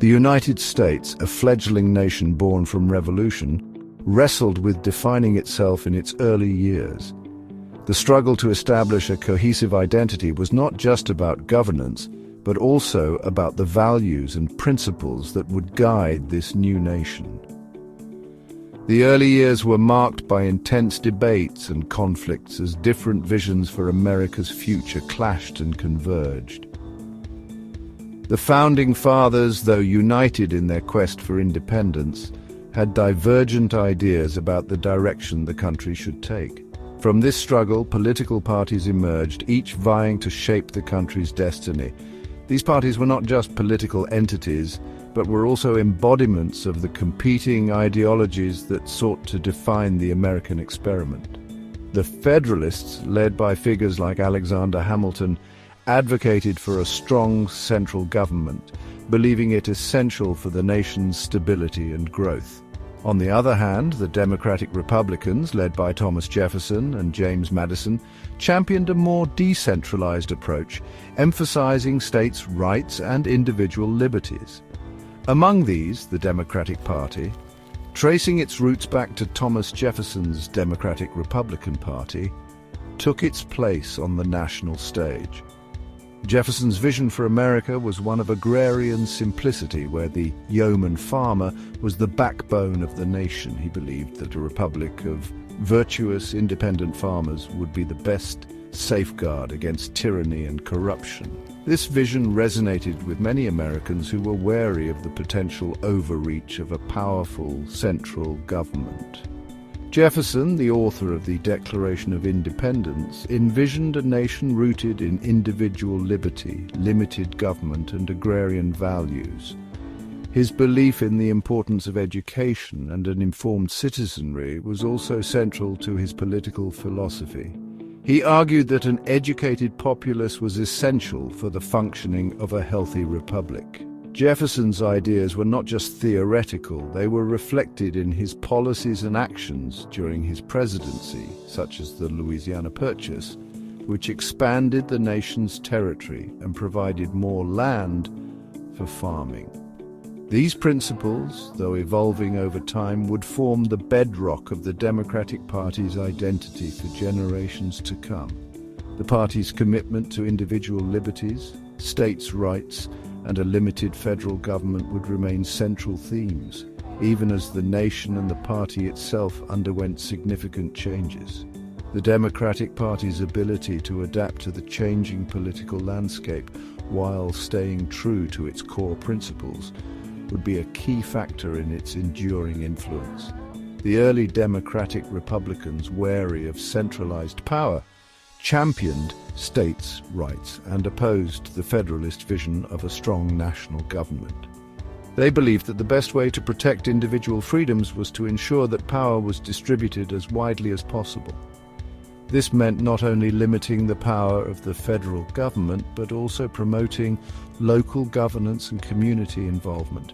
The United States, a fledgling nation born from revolution, wrestled with defining itself in its early years. The struggle to establish a cohesive identity was not just about governance, but also about the values and principles that would guide this new nation. The early years were marked by intense debates and conflicts as different visions for America's future clashed and converged. The Founding Fathers, though united in their quest for independence, had divergent ideas about the direction the country should take. From this struggle, political parties emerged, each vying to shape the country's destiny. These parties were not just political entities, but were also embodiments of the competing ideologies that sought to define the American experiment. The Federalists, led by figures like Alexander Hamilton, advocated for a strong central government, believing it essential for the nation's stability and growth. On the other hand, the Democratic Republicans, led by Thomas Jefferson and James Madison, championed a more decentralized approach, emphasizing states' rights and individual liberties. Among these, the Democratic Party, tracing its roots back to Thomas Jefferson's Democratic-Republican Party, took its place on the national stage. Jefferson's vision for America was one of agrarian simplicity, where the yeoman farmer was the backbone of the nation. He believed that a republic of virtuous, independent farmers would be the best safeguard against tyranny and corruption. This vision resonated with many Americans who were wary of the potential overreach of a powerful central government. Jefferson, the author of the Declaration of Independence, envisioned a nation rooted in individual liberty, limited government, and agrarian values. His belief in the importance of education and an informed citizenry was also central to his political philosophy. He argued that an educated populace was essential for the functioning of a healthy republic. Jefferson's ideas were not just theoretical, they were reflected in his policies and actions during his presidency, such as the Louisiana Purchase, which expanded the nation's territory and provided more land for farming. These principles, though evolving over time, would form the bedrock of the Democratic Party's identity for generations to come. The party's commitment to individual liberties, states' rights, and a limited federal government would remain central themes, even as the nation and the party itself underwent significant changes. The Democratic Party's ability to adapt to the changing political landscape while staying true to its core principles would be a key factor in its enduring influence. The early Democratic Republicans, wary of centralized power, championed states' rights and opposed the Federalist vision of a strong national government. They believed that the best way to protect individual freedoms was to ensure that power was distributed as widely as possible. This meant not only limiting the power of the federal government, but also promoting local governance and community involvement.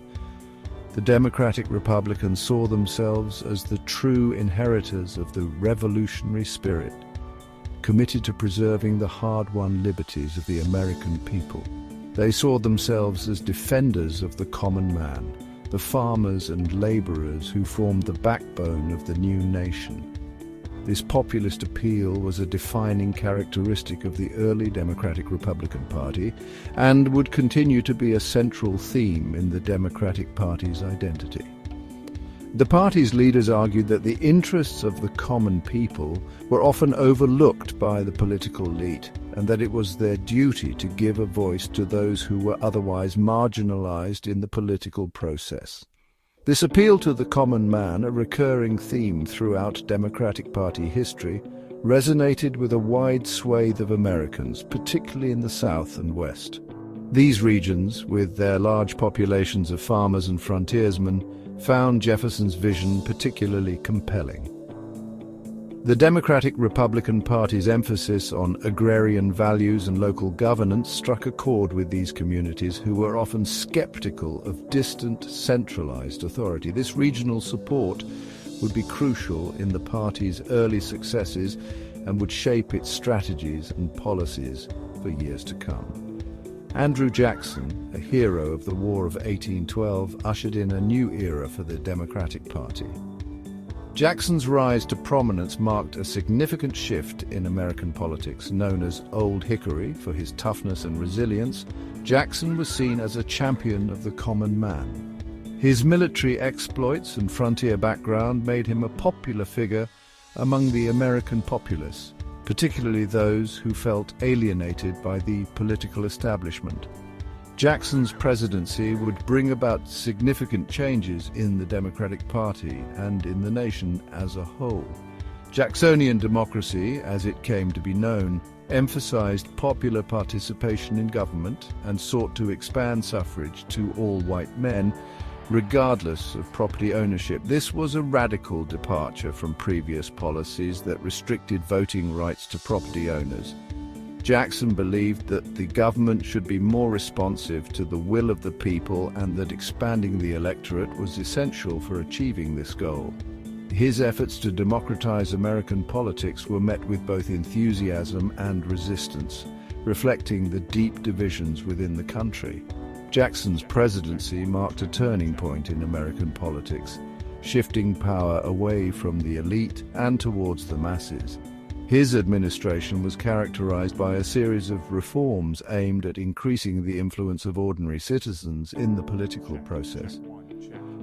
The Democratic Republicans saw themselves as the true inheritors of the revolutionary spirit, committed to preserving the hard-won liberties of the American people. They saw themselves as defenders of the common man, the farmers and laborers who formed the backbone of the new nation. This populist appeal was a defining characteristic of the early Democratic Republican Party and would continue to be a central theme in the Democratic Party's identity. The party's leaders argued that the interests of the common people were often overlooked by the political elite, and that it was their duty to give a voice to those who were otherwise marginalized in the political process. This appeal to the common man, a recurring theme throughout Democratic Party history, resonated with a wide swathe of Americans, particularly in the South and West. These regions, with their large populations of farmers and frontiersmen, found Jefferson's vision particularly compelling. The Democratic Republican Party's emphasis on agrarian values and local governance struck a chord with these communities who were often skeptical of distant, centralized authority. This regional support would be crucial in the party's early successes and would shape its strategies and policies for years to come. Andrew Jackson, a hero of the War of 1812, ushered in a new era for the Democratic Party. Jackson's rise to prominence marked a significant shift in American politics. Known as Old Hickory for his toughness and resilience, Jackson was seen as a champion of the common man. His military exploits and frontier background made him a popular figure among the American populace, particularly those who felt alienated by the political establishment. Jackson's presidency would bring about significant changes in the Democratic Party and in the nation as a whole. Jacksonian democracy, as it came to be known, emphasized popular participation in government and sought to expand suffrage to all white men, regardless of property ownership. This was a radical departure from previous policies that restricted voting rights to property owners. Jackson believed that the government should be more responsive to the will of the people and that expanding the electorate was essential for achieving this goal. His efforts to democratize American politics were met with both enthusiasm and resistance, reflecting the deep divisions within the country. Jackson's presidency marked a turning point in American politics, shifting power away from the elite and towards the masses. His administration was characterized by a series of reforms aimed at increasing the influence of ordinary citizens in the political process.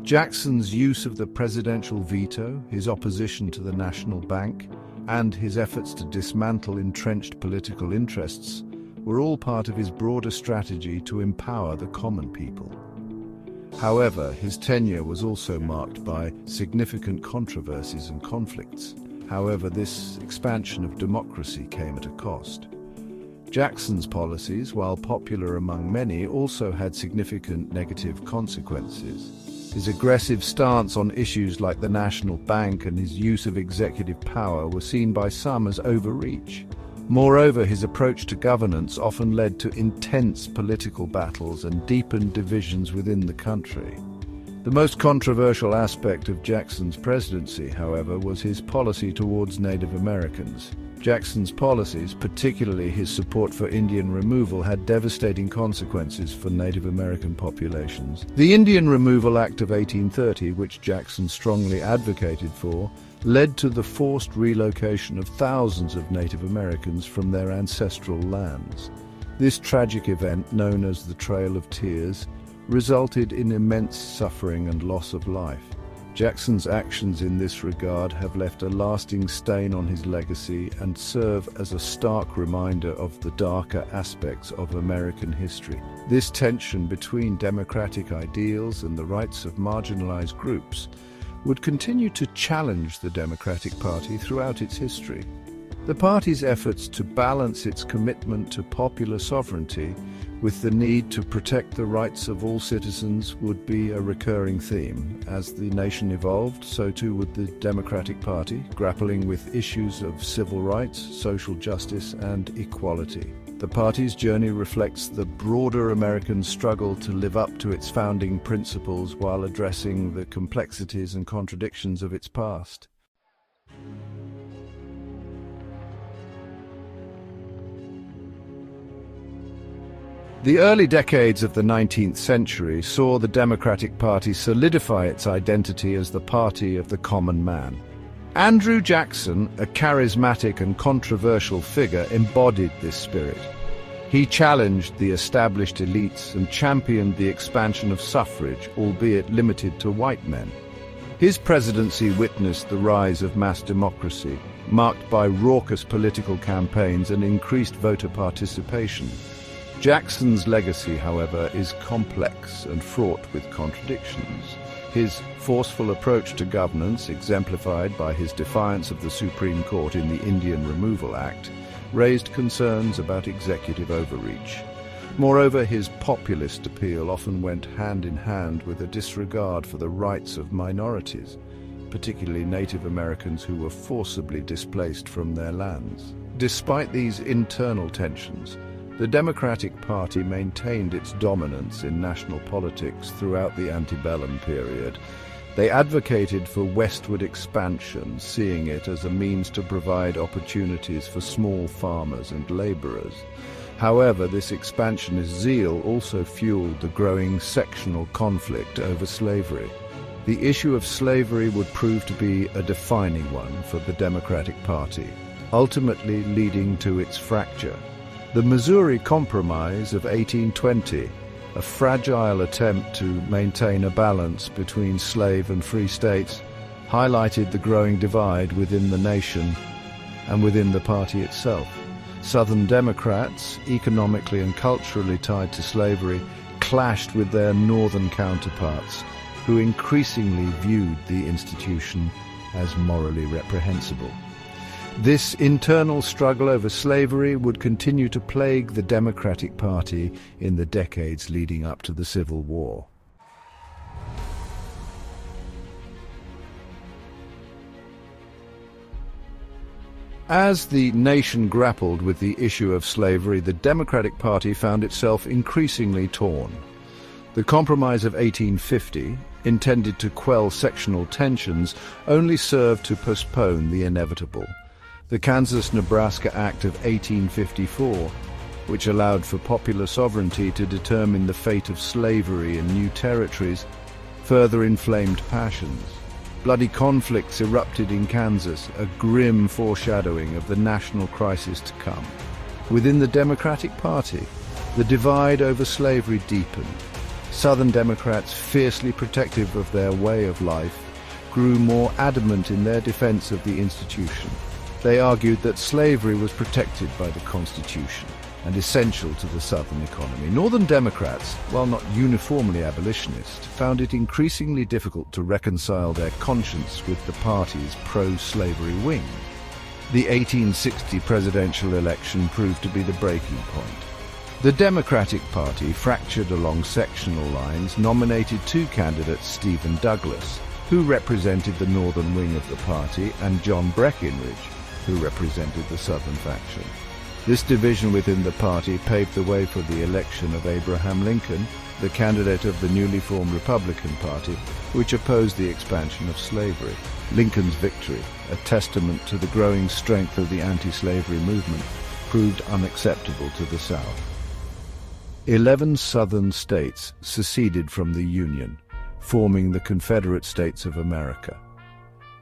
Jackson's use of the presidential veto, his opposition to the National Bank, and his efforts to dismantle entrenched political interests were all part of his broader strategy to empower the common people. However, his tenure was also marked by significant controversies and conflicts. However, this expansion of democracy came at a cost. Jackson's policies, while popular among many, also had significant negative consequences. His aggressive stance on issues like the National Bank and his use of executive power were seen by some as overreach. Moreover, his approach to governance often led to intense political battles and deepened divisions within the country. The most controversial aspect of Jackson's presidency, however, was his policy towards Native Americans. Jackson's policies, particularly his support for Indian removal, had devastating consequences for Native American populations. The Indian Removal Act of 1830, which Jackson strongly advocated for, led to the forced relocation of thousands of Native Americans from their ancestral lands. This tragic event, known as the Trail of Tears, resulted in immense suffering and loss of life. Jackson's actions in this regard have left a lasting stain on his legacy and serve as a stark reminder of the darker aspects of American history. This tension between democratic ideals and the rights of marginalized groups would continue to challenge the Democratic Party throughout its history. The party's efforts to balance its commitment to popular sovereignty with the need to protect the rights of all citizens would be a recurring theme. As the nation evolved, so too would the Democratic Party, grappling with issues of civil rights, social justice, and equality. The party's journey reflects the broader American struggle to live up to its founding principles while addressing the complexities and contradictions of its past. The early decades of the 19th century saw the Democratic Party solidify its identity as the party of the common man. Andrew Jackson, a charismatic and controversial figure, embodied this spirit. He challenged the established elites and championed the expansion of suffrage, albeit limited to white men. His presidency witnessed the rise of mass democracy, marked by raucous political campaigns and increased voter participation. Jackson's legacy, however, is complex and fraught with contradictions. His forceful approach to governance, exemplified by his defiance of the Supreme Court in the Indian Removal Act, raised concerns about executive overreach. Moreover, his populist appeal often went hand in hand with a disregard for the rights of minorities, particularly Native Americans who were forcibly displaced from their lands. Despite these internal tensions, the Democratic Party maintained its dominance in national politics throughout the antebellum period. They advocated for westward expansion, seeing it as a means to provide opportunities for small farmers and laborers. However, this expansionist zeal also fueled the growing sectional conflict over slavery. The issue of slavery would prove to be a defining one for the Democratic Party, ultimately leading to its fracture. The Missouri Compromise of 1820, a fragile attempt to maintain a balance between slave and free states, highlighted the growing divide within the nation and within the party itself. Southern Democrats, economically and culturally tied to slavery, clashed with their northern counterparts, who increasingly viewed the institution as morally reprehensible. This internal struggle over slavery would continue to plague the Democratic Party in the decades leading up to the Civil War. As the nation grappled with the issue of slavery, the Democratic Party found itself increasingly torn. The Compromise of 1850, intended to quell sectional tensions, only served to postpone the inevitable. The Kansas-Nebraska Act of 1854, which allowed for popular sovereignty to determine the fate of slavery in new territories, further inflamed passions. Bloody conflicts erupted in Kansas, a grim foreshadowing of the national crisis to come. Within the Democratic Party, the divide over slavery deepened. Southern Democrats, fiercely protective of their way of life, grew more adamant in their defense of the institution. They argued that slavery was protected by the Constitution and essential to the Southern economy. Northern Democrats, while not uniformly abolitionist, found it increasingly difficult to reconcile their conscience with the party's pro-slavery wing. The 1860 presidential election proved to be the breaking point. The Democratic Party, fractured along sectional lines, nominated two candidates, Stephen Douglas, who represented the northern wing of the party, and John Breckinridge, who represented the southern faction. This division within the party paved the way for the election of Abraham Lincoln, the candidate of the newly formed Republican Party, which opposed the expansion of slavery. Lincoln's victory, a testament to the growing strength of the anti-slavery movement, proved unacceptable to the South. 11 southern states seceded from the Union, forming the Confederate States of America.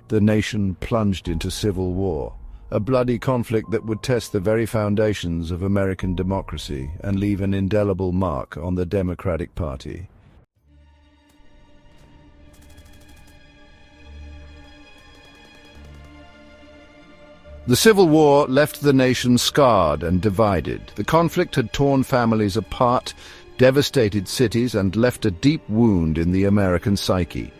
The nation plunged into civil war, a bloody conflict that would test the very foundations of American democracy and leave an indelible mark on the Democratic Party. The Civil War left the nation scarred and divided. The conflict had torn families apart, devastated cities, and left a deep wound in the American psyche.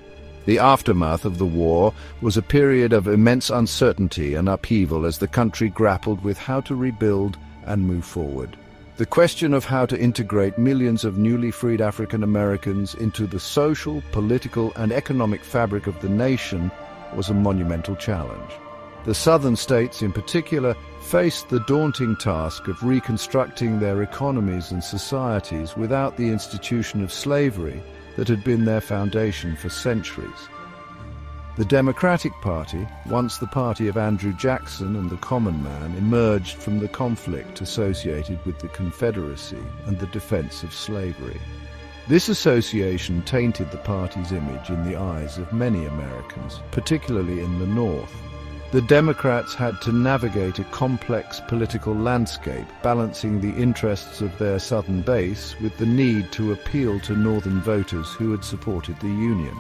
The aftermath of the war was a period of immense uncertainty and upheaval as the country grappled with how to rebuild and move forward. The question of how to integrate millions of newly freed African Americans into the social, political, and economic fabric of the nation was a monumental challenge. The southern states in particular faced the daunting task of reconstructing their economies and societies without the institution of slavery that had been their foundation for centuries. The Democratic Party, once the party of Andrew Jackson and the common man, emerged from the conflict associated with the Confederacy and the defense of slavery. This association tainted the party's image in the eyes of many Americans, particularly in the North. The Democrats had to navigate a complex political landscape, balancing the interests of their southern base with the need to appeal to northern voters who had supported the Union.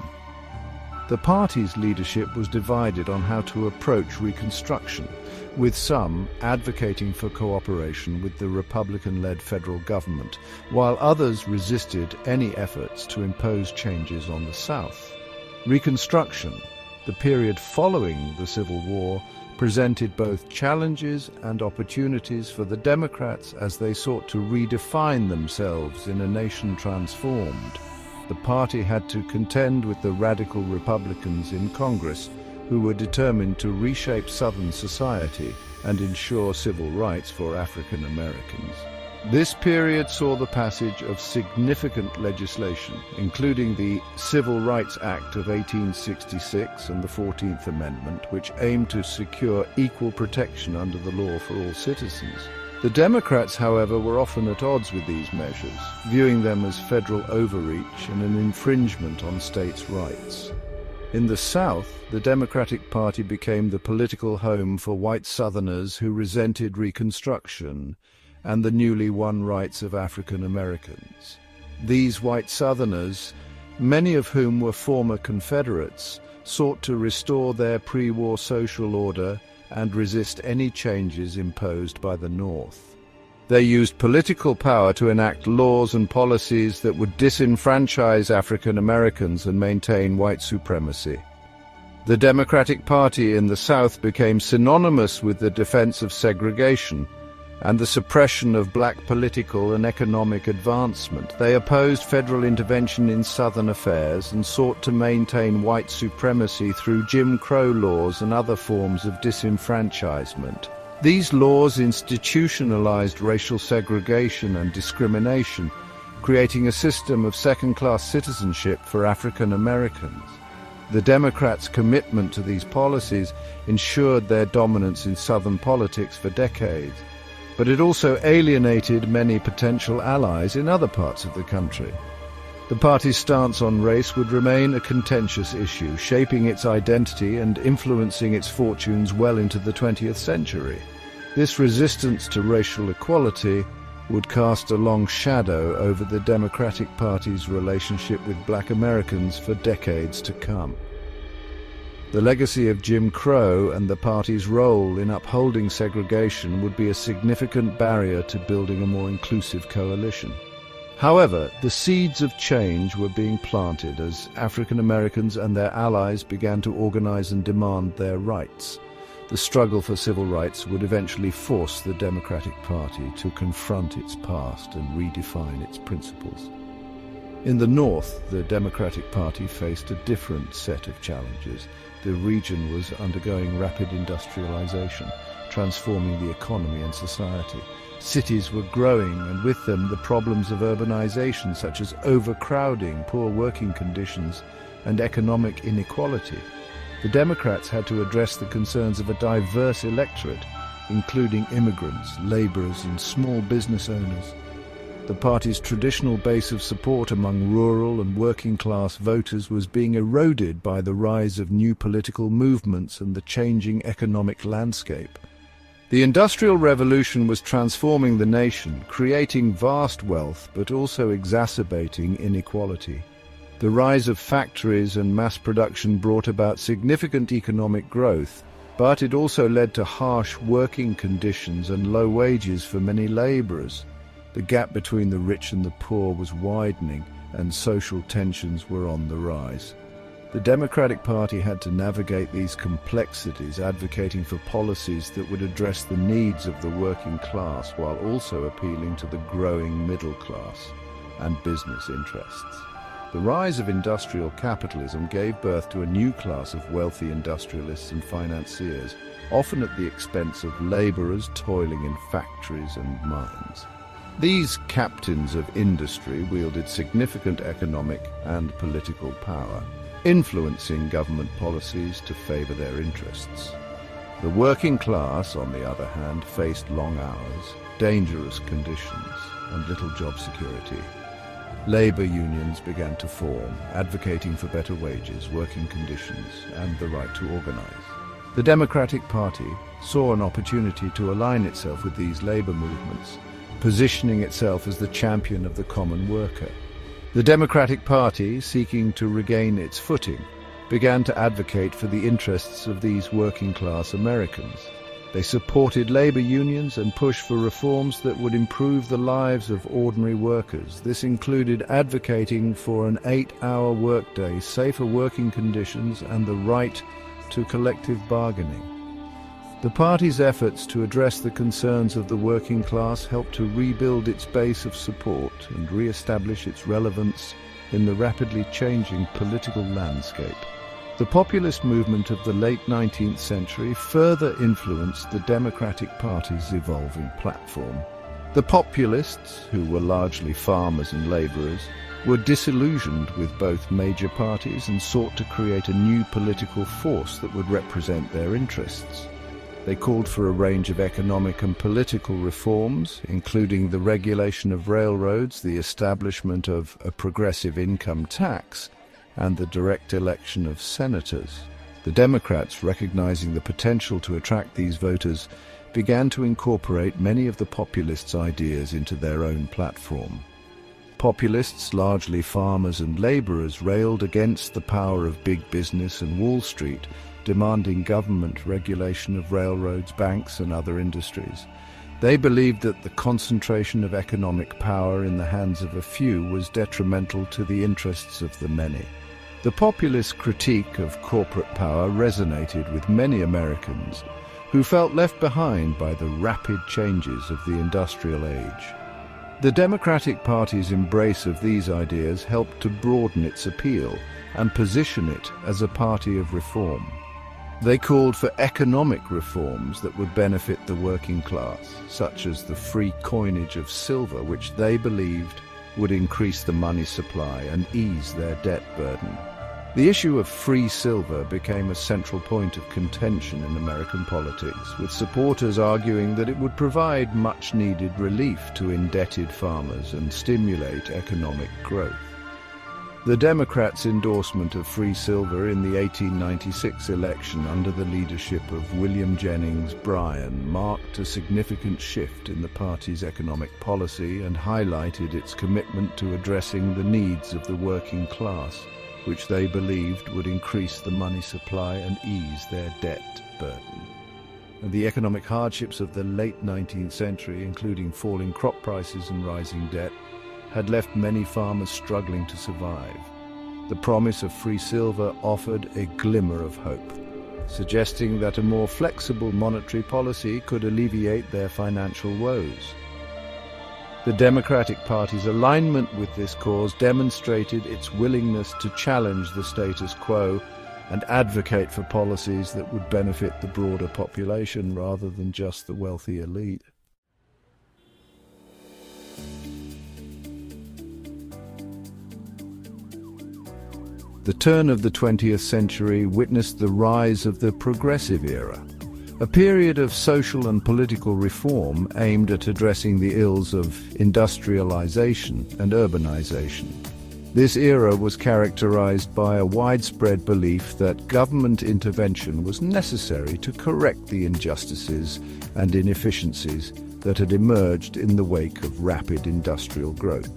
The party's leadership was divided on how to approach Reconstruction, with some advocating for cooperation with the Republican-led federal government, while others resisted any efforts to impose changes on the South. Reconstruction, the period following the Civil War, presented both challenges and opportunities for the Democrats as they sought to redefine themselves in a nation transformed. The party had to contend with the radical Republicans in Congress, who were determined to reshape Southern society and ensure civil rights for African Americans. This period saw the passage of significant legislation, including the Civil Rights Act of 1866 and the 14th Amendment, which aimed to secure equal protection under the law for all citizens. The Democrats, however, were often at odds with these measures, viewing them as federal overreach and an infringement on states' rights. In the South, the Democratic Party became the political home for white Southerners who resented Reconstruction and the newly won rights of African Americans. These white Southerners, many of whom were former Confederates, sought to restore their pre-war social order and resist any changes imposed by the North. They used political power to enact laws and policies that would disenfranchise African Americans and maintain white supremacy. The Democratic Party in the South became synonymous with the defense of segregation and the suppression of black political and economic advancement. They opposed federal intervention in Southern affairs and sought to maintain white supremacy through Jim Crow laws and other forms of disenfranchisement. These laws institutionalized racial segregation and discrimination, creating a system of second-class citizenship for African Americans. The Democrats' commitment to these policies ensured their dominance in Southern politics for decades, but it also alienated many potential allies in other parts of the country. The party's stance on race would remain a contentious issue, shaping its identity and influencing its fortunes well into the 20th century. This resistance to racial equality would cast a long shadow over the Democratic Party's relationship with black Americans for decades to come. The legacy of Jim Crow and the party's role in upholding segregation would be a significant barrier to building a more inclusive coalition. However, the seeds of change were being planted as African Americans and their allies began to organize and demand their rights. The struggle for civil rights would eventually force the Democratic Party to confront its past and redefine its principles. In the North, the Democratic Party faced a different set of challenges. The region was undergoing rapid industrialization, transforming the economy and society. Cities were growing, and with them the problems of urbanization, such as overcrowding, poor working conditions, and economic inequality. The Democrats had to address the concerns of a diverse electorate, including immigrants, laborers, and small business owners. The party's traditional base of support among rural and working-class voters was being eroded by the rise of new political movements and the changing economic landscape. The Industrial Revolution was transforming the nation, creating vast wealth, but also exacerbating inequality. The rise of factories and mass production brought about significant economic growth, but it also led to harsh working conditions and low wages for many laborers. The gap between the rich and the poor was widening, and social tensions were on the rise. The Democratic Party had to navigate these complexities, advocating for policies that would address the needs of the working class while also appealing to the growing middle class and business interests. The rise of industrial capitalism gave birth to a new class of wealthy industrialists and financiers, often at the expense of laborers toiling in factories and mines. These captains of industry wielded significant economic and political power, influencing government policies to favor their interests. The working class, on the other hand, faced long hours, dangerous conditions, and little job security. Labor unions began to form, advocating for better wages, working conditions, and the right to organize. The Democratic Party saw an opportunity to align itself with these labor movements, positioning itself as the champion of the common worker. The Democratic Party, seeking to regain its footing, began to advocate for the interests of these working-class Americans. They supported labor unions and pushed for reforms that would improve the lives of ordinary workers. This included advocating for an 8-hour workday, safer working conditions, and the right to collective bargaining. The party's efforts to address the concerns of the working class helped to rebuild its base of support and re-establish its relevance in the rapidly changing political landscape. The populist movement of the late 19th century further influenced the Democratic Party's evolving platform. The populists, who were largely farmers and labourers, were disillusioned with both major parties and sought to create a new political force that would represent their interests. They called for a range of economic and political reforms, including the regulation of railroads, the establishment of a progressive income tax, and the direct election of senators. The Democrats, recognizing the potential to attract these voters, began to incorporate many of the populists' ideas into their own platform. Populists, largely farmers and laborers, railed against the power of big business and Wall Street, demanding government regulation of railroads, banks, and other industries. They believed that the concentration of economic power in the hands of a few was detrimental to the interests of the many. The populist critique of corporate power resonated with many Americans who felt left behind by the rapid changes of the industrial age. The Democratic Party's embrace of these ideas helped to broaden its appeal and position it as a party of reform. They called for economic reforms that would benefit the working class, such as the free coinage of silver, which they believed would increase the money supply and ease their debt burden. The issue of free silver became a central point of contention in American politics, with supporters arguing that it would provide much-needed relief to indebted farmers and stimulate economic growth. The Democrats' endorsement of free silver in the 1896 election under the leadership of William Jennings Bryan marked a significant shift in the party's economic policy and highlighted its commitment to addressing the needs of the working class, which they believed would increase the money supply and ease their debt burden. And the economic hardships of the late 19th century, including falling crop prices and rising debt, had left many farmers struggling to survive. The promise of free silver offered a glimmer of hope, suggesting that a more flexible monetary policy could alleviate their financial woes. The Democratic Party's alignment with this cause demonstrated its willingness to challenge the status quo and advocate for policies that would benefit the broader population rather than just the wealthy elite. The turn of the 20th century witnessed the rise of the Progressive Era, a period of social and political reform aimed at addressing the ills of industrialization and urbanization. This era was characterized by a widespread belief that government intervention was necessary to correct the injustices and inefficiencies that had emerged in the wake of rapid industrial growth.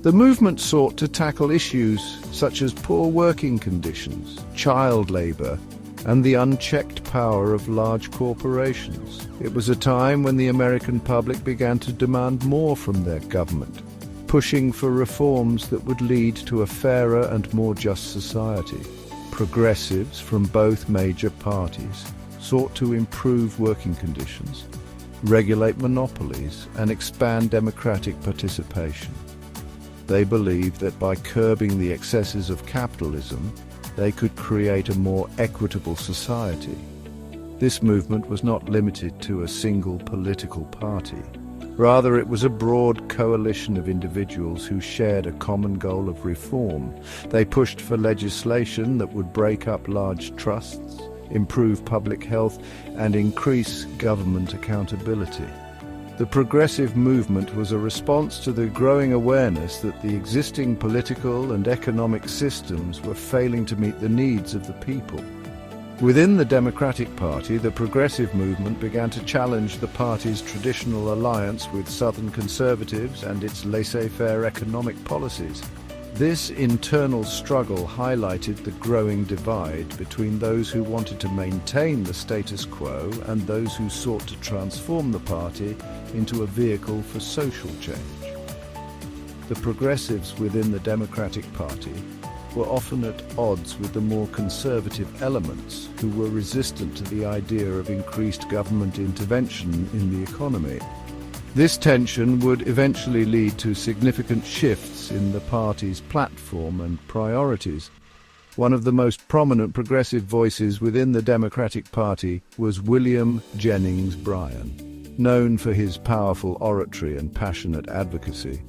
The movement sought to tackle issues such as poor working conditions, child labor, and the unchecked power of large corporations. It was a time when the American public began to demand more from their government, pushing for reforms that would lead to a fairer and more just society. Progressives from both major parties sought to improve working conditions, regulate monopolies, and expand democratic participation. They believed that by curbing the excesses of capitalism, they could create a more equitable society. This movement was not limited to a single political party. Rather, it was a broad coalition of individuals who shared a common goal of reform. They pushed for legislation that would break up large trusts, improve public health, and increase government accountability. The progressive movement was a response to the growing awareness that the existing political and economic systems were failing to meet the needs of the people. Within the Democratic Party, the progressive movement began to challenge the party's traditional alliance with Southern conservatives and its laissez-faire economic policies. This internal struggle highlighted the growing divide between those who wanted to maintain the status quo and those who sought to transform the party into a vehicle for social change. The progressives within the Democratic Party were often at odds with the more conservative elements who were resistant to the idea of increased government intervention in the economy. This tension would eventually lead to significant shifts in the party's platform and priorities. One of the most prominent progressive voices within the Democratic Party was William Jennings Bryan. Known for his powerful oratory and passionate advocacy,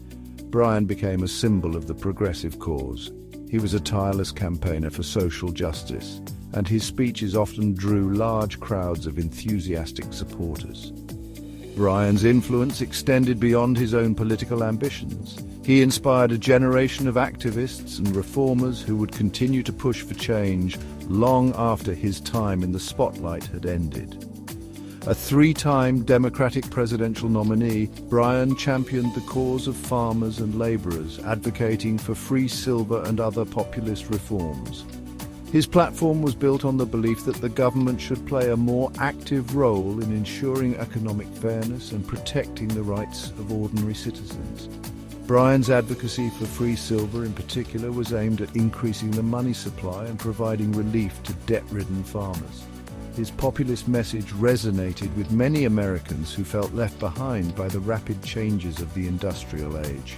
Bryan became a symbol of the progressive cause. He was a tireless campaigner for social justice, and his speeches often drew large crowds of enthusiastic supporters. Bryan's influence extended beyond his own political ambitions. He inspired a generation of activists and reformers who would continue to push for change long after his time in the spotlight had ended. A three-time Democratic presidential nominee, Bryan championed the cause of farmers and laborers, advocating for free silver and other populist reforms. His platform was built on the belief that the government should play a more active role in ensuring economic fairness and protecting the rights of ordinary citizens. Bryan's advocacy for free silver in particular was aimed at increasing the money supply and providing relief to debt-ridden farmers. His populist message resonated with many Americans who felt left behind by the rapid changes of the industrial age.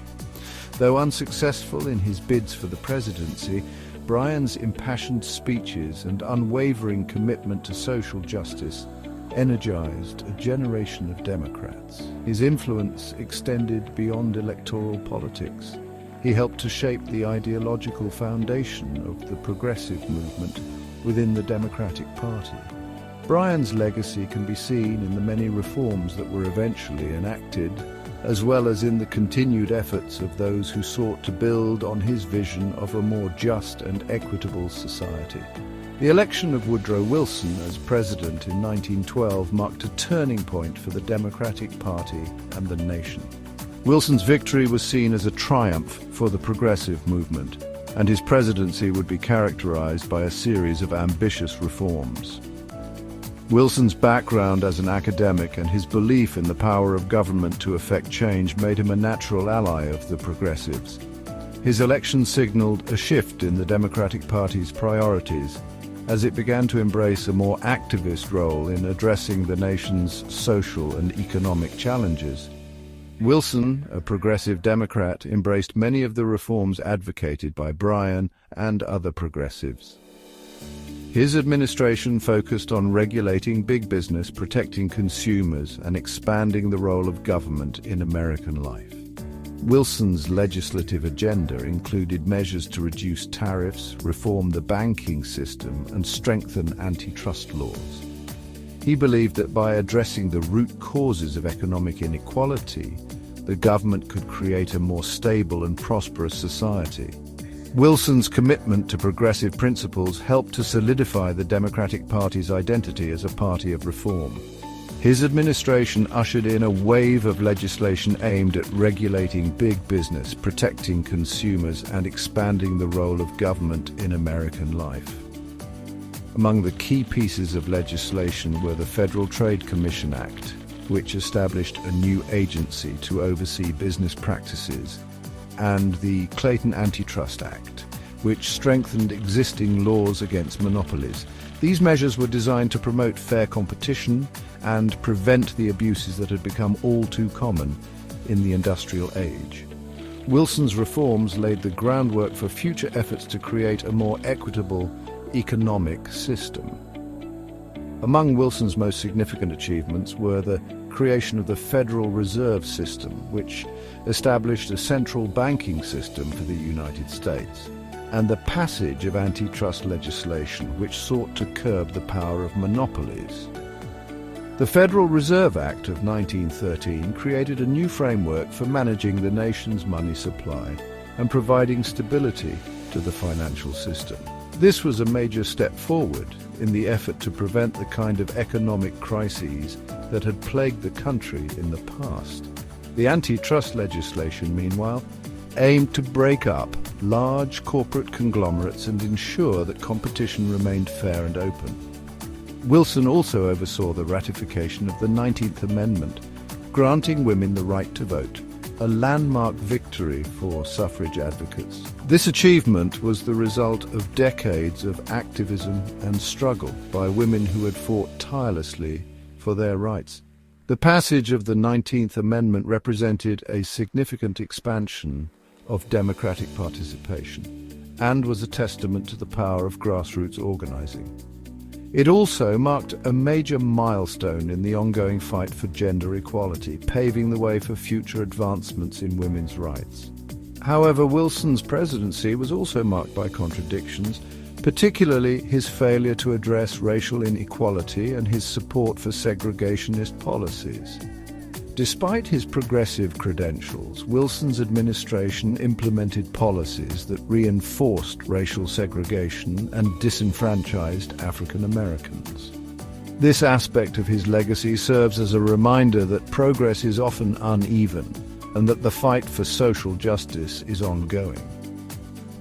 Though unsuccessful in his bids for the presidency, Bryan's impassioned speeches and unwavering commitment to social justice energized a generation of Democrats. His influence extended beyond electoral politics. He helped to shape the ideological foundation of the progressive movement within the Democratic Party. Bryan's legacy can be seen in the many reforms that were eventually enacted, as well as in the continued efforts of those who sought to build on his vision of a more just and equitable society. The election of Woodrow Wilson as president in 1912 marked a turning point for the Democratic Party and the nation. Wilson's victory was seen as a triumph for the progressive movement, and his presidency would be characterized by a series of ambitious reforms. Wilson's background as an academic and his belief in the power of government to effect change made him a natural ally of the progressives. His election signaled a shift in the Democratic Party's priorities, as it began to embrace a more activist role in addressing the nation's social and economic challenges. Wilson, a progressive Democrat, embraced many of the reforms advocated by Bryan and other progressives. His administration focused on regulating big business, protecting consumers, and expanding the role of government in American life. Wilson's legislative agenda included measures to reduce tariffs, reform the banking system, and strengthen antitrust laws. He believed that by addressing the root causes of economic inequality, the government could create a more stable and prosperous society. Wilson's commitment to progressive principles helped to solidify the Democratic Party's identity as a party of reform. His administration ushered in a wave of legislation aimed at regulating big business, protecting consumers, and expanding the role of government in American life. Among the key pieces of legislation were the Federal Trade Commission Act, which established a new agency to oversee business practices, and the Clayton Antitrust Act, which strengthened existing laws against monopolies. These measures were designed to promote fair competition and prevent the abuses that had become all too common in the industrial age. Wilson's reforms laid the groundwork for future efforts to create a more equitable economic system. Among Wilson's most significant achievements were the creation of the Federal Reserve System, which established a central banking system for the United States, and the passage of antitrust legislation, which sought to curb the power of monopolies. The Federal Reserve Act of 1913 created a new framework for managing the nation's money supply and providing stability to the financial system. This was a major step forward in the effort to prevent the kind of economic crises that had plagued the country in the past. The antitrust legislation, meanwhile, aimed to break up large corporate conglomerates and ensure that competition remained fair and open. Wilson also oversaw the ratification of the 19th Amendment, granting women the right to vote, a landmark victory for suffrage advocates. This achievement was the result of decades of activism and struggle by women who had fought tirelessly for their rights. The passage of the 19th Amendment represented a significant expansion of democratic participation and was a testament to the power of grassroots organizing. It also marked a major milestone in the ongoing fight for gender equality, paving the way for future advancements in women's rights. However, Wilson's presidency was also marked by contradictions, particularly his failure to address racial inequality and his support for segregationist policies. Despite his progressive credentials, Wilson's administration implemented policies that reinforced racial segregation and disenfranchised African Americans. This aspect of his legacy serves as a reminder that progress is often uneven and that the fight for social justice is ongoing.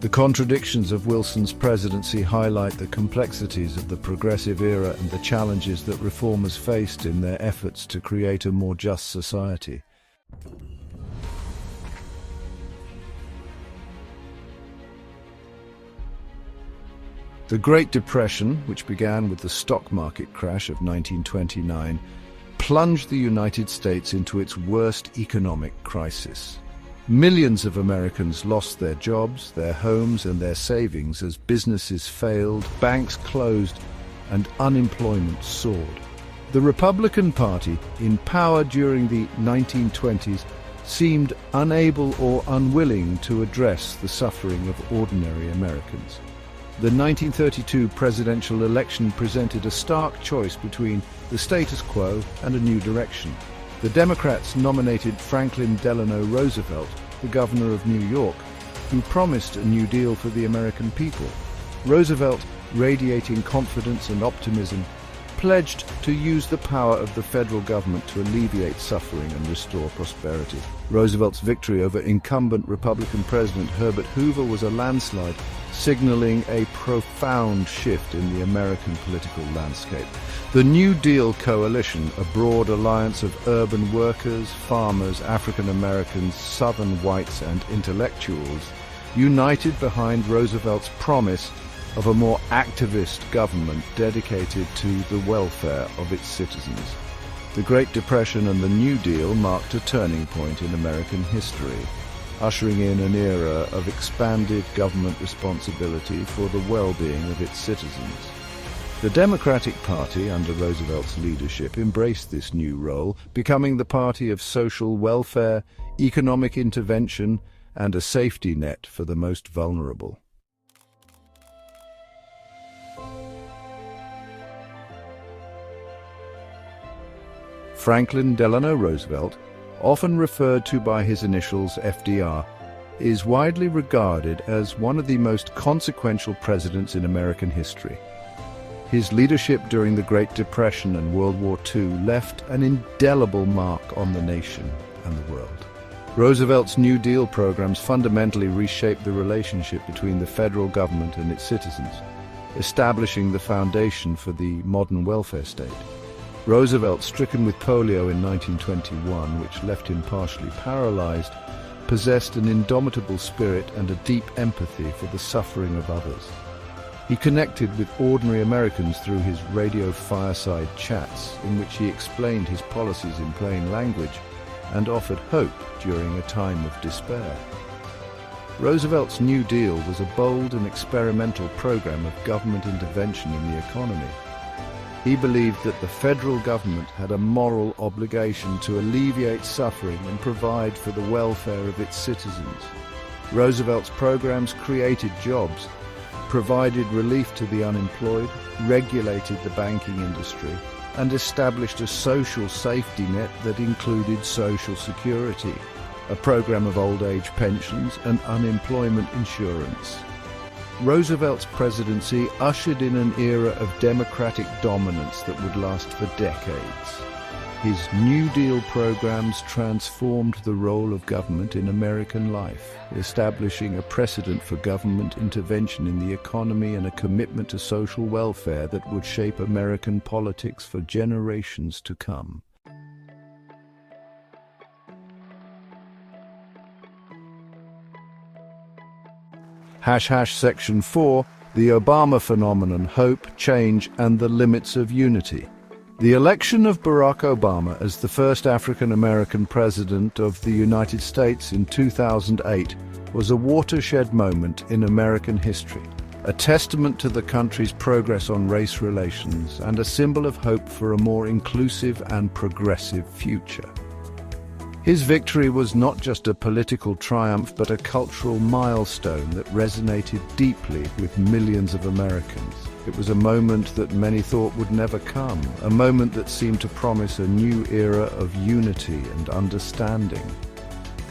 The contradictions of Wilson's presidency highlight the complexities of the progressive era and the challenges that reformers faced in their efforts to create a more just society. The Great Depression, which began with the stock market crash of 1929, plunged the United States into its worst economic crisis. Millions of Americans lost their jobs, their homes, and their savings as businesses failed, banks closed, and unemployment soared. The Republican Party, in power during the 1920s, seemed unable or unwilling to address the suffering of ordinary Americans. The 1932 presidential election presented a stark choice between the status quo and a new direction. The Democrats nominated Franklin Delano Roosevelt, the governor of New York, who promised a New Deal for the American people. Roosevelt, radiating confidence and optimism, pledged to use the power of the federal government to alleviate suffering and restore prosperity. Roosevelt's victory over incumbent Republican President Herbert Hoover was a landslide, signaling a profound shift in the American political landscape. The New Deal coalition, a broad alliance of urban workers, farmers, African Americans, Southern whites, and intellectuals, united behind Roosevelt's promise of a more activist government dedicated to the welfare of its citizens. The Great Depression and the New Deal marked a turning point in American history, ushering in an era of expanded government responsibility for the well-being of its citizens. The Democratic Party, under Roosevelt's leadership, embraced this new role, becoming the party of social welfare, economic intervention, and a safety net for the most vulnerable. Franklin Delano Roosevelt, often referred to by his initials FDR, is widely regarded as one of the most consequential presidents in American history. His leadership during the Great Depression and World War II left an indelible mark on the nation and the world. Roosevelt's New Deal programs fundamentally reshaped the relationship between the federal government and its citizens, establishing the foundation for the modern welfare state. Roosevelt, stricken with polio in 1921, which left him partially paralyzed, possessed an indomitable spirit and a deep empathy for the suffering of others. He connected with ordinary Americans through his radio fireside chats, in which he explained his policies in plain language and offered hope during a time of despair. Roosevelt's New Deal was a bold and experimental program of government intervention in the economy. He believed that the federal government had a moral obligation to alleviate suffering and provide for the welfare of its citizens. Roosevelt's programs created jobs, provided relief to the unemployed, regulated the banking industry, and established a social safety net that included Social Security, a program of old age pensions and unemployment insurance. Roosevelt's presidency ushered in an era of democratic dominance that would last for decades. His New Deal programs transformed the role of government in American life, establishing a precedent for government intervention in the economy and a commitment to social welfare that would shape American politics for generations to come. Section 4, the Obama phenomenon: hope, change, and the limits of unity. The election of Barack Obama as the first African-American president of the United States in 2008 was a watershed moment in American history. a testament to the country's progress on race relations and a symbol of hope for a more inclusive and progressive future. His victory was not just a political triumph, but a cultural milestone that resonated deeply with millions of Americans. It was a moment that many thought would never come, a moment that seemed to promise a new era of unity and understanding.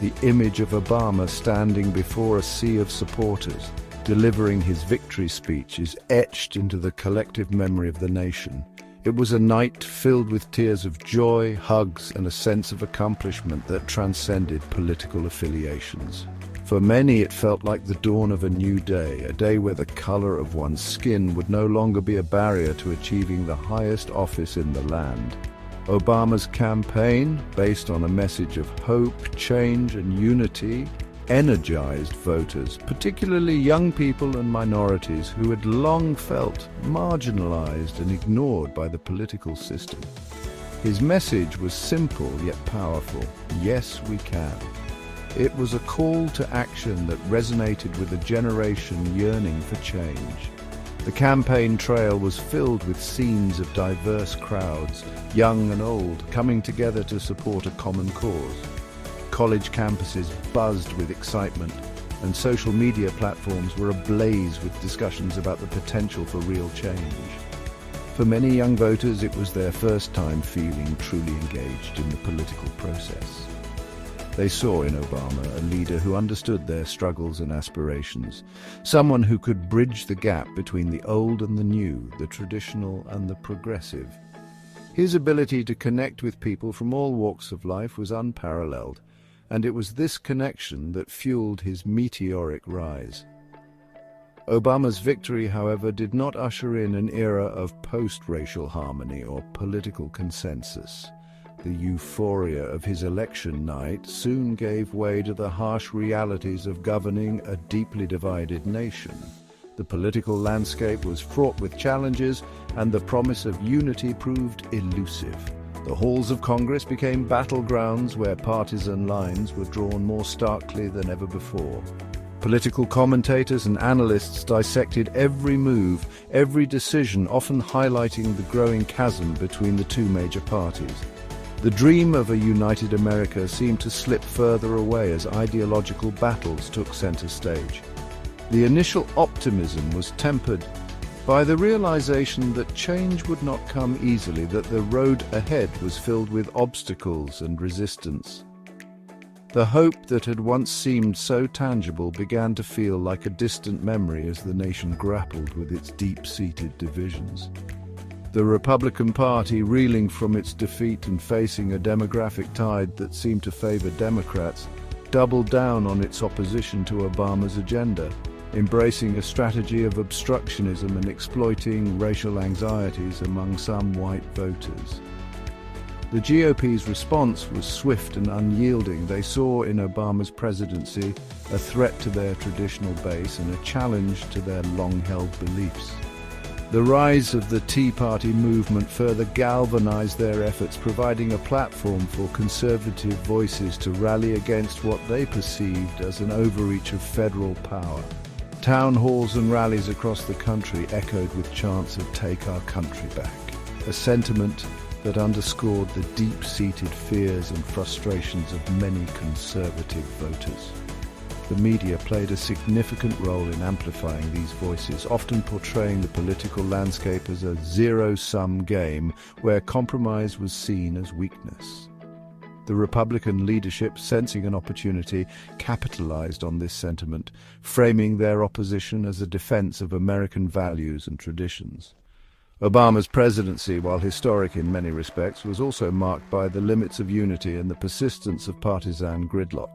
The image of Obama standing before a sea of supporters, delivering his victory speech, is etched into the collective memory of the nation. It was a night filled with tears of joy, hugs, and a sense of accomplishment that transcended political affiliations. For many, it felt like the dawn of a new day, a day where the color of one's skin would no longer be a barrier to achieving the highest office in the land. Obama's campaign, based on a message of hope, change, and unity, energized voters, particularly young people and minorities who had long felt marginalized and ignored by the political system. His message was simple yet powerful. Yes, we can. It was a call to action that resonated with a generation yearning for change. The campaign trail was filled with scenes of diverse crowds, young and old, coming together to support a common cause. College campuses buzzed with excitement, and social media platforms were ablaze with discussions about the potential for real change. For many young voters, it was their first time feeling truly engaged in the political process. They saw in Obama a leader who understood their struggles and aspirations, someone who could bridge the gap between the old and the new, the traditional and the progressive. His ability to connect with people from all walks of life was unparalleled, and it was this connection that fueled his meteoric rise. Obama's victory, however, did not usher in an era of post-racial harmony or political consensus. The euphoria of his election night soon gave way to the harsh realities of governing a deeply divided nation. The political landscape was fraught with challenges, and the promise of unity proved elusive. The halls of Congress became battlegrounds where partisan lines were drawn more starkly than ever before. Political commentators and analysts dissected every move, every decision, often highlighting the growing chasm between the two major parties. The dream of a united America seemed to slip further away as ideological battles took center stage. The initial optimism was tempered by the realization that change would not come easily, that the road ahead was filled with obstacles and resistance. The hope that had once seemed so tangible began to feel like a distant memory as the nation grappled with its deep-seated divisions. The Republican Party, reeling from its defeat and facing a demographic tide that seemed to favor Democrats, doubled down on its opposition to Obama's agenda, embracing a strategy of obstructionism and exploiting racial anxieties among some white voters. The GOP's response was swift and unyielding. They saw in Obama's presidency a threat to their traditional base and a challenge to their long-held beliefs. The rise of the Tea Party movement further galvanized their efforts, providing a platform for conservative voices to rally against what they perceived as an overreach of federal power. Town halls and rallies across the country echoed with chants of "Take our country back," a sentiment that underscored the deep-seated fears and frustrations of many conservative voters. The media played a significant role in amplifying these voices, often portraying the political landscape as a zero-sum game where compromise was seen as weakness. The Republican leadership, sensing an opportunity, capitalized on this sentiment, framing their opposition as a defense of American values and traditions. Obama's presidency, while historic in many respects, was also marked by the limits of unity and the persistence of partisan gridlock.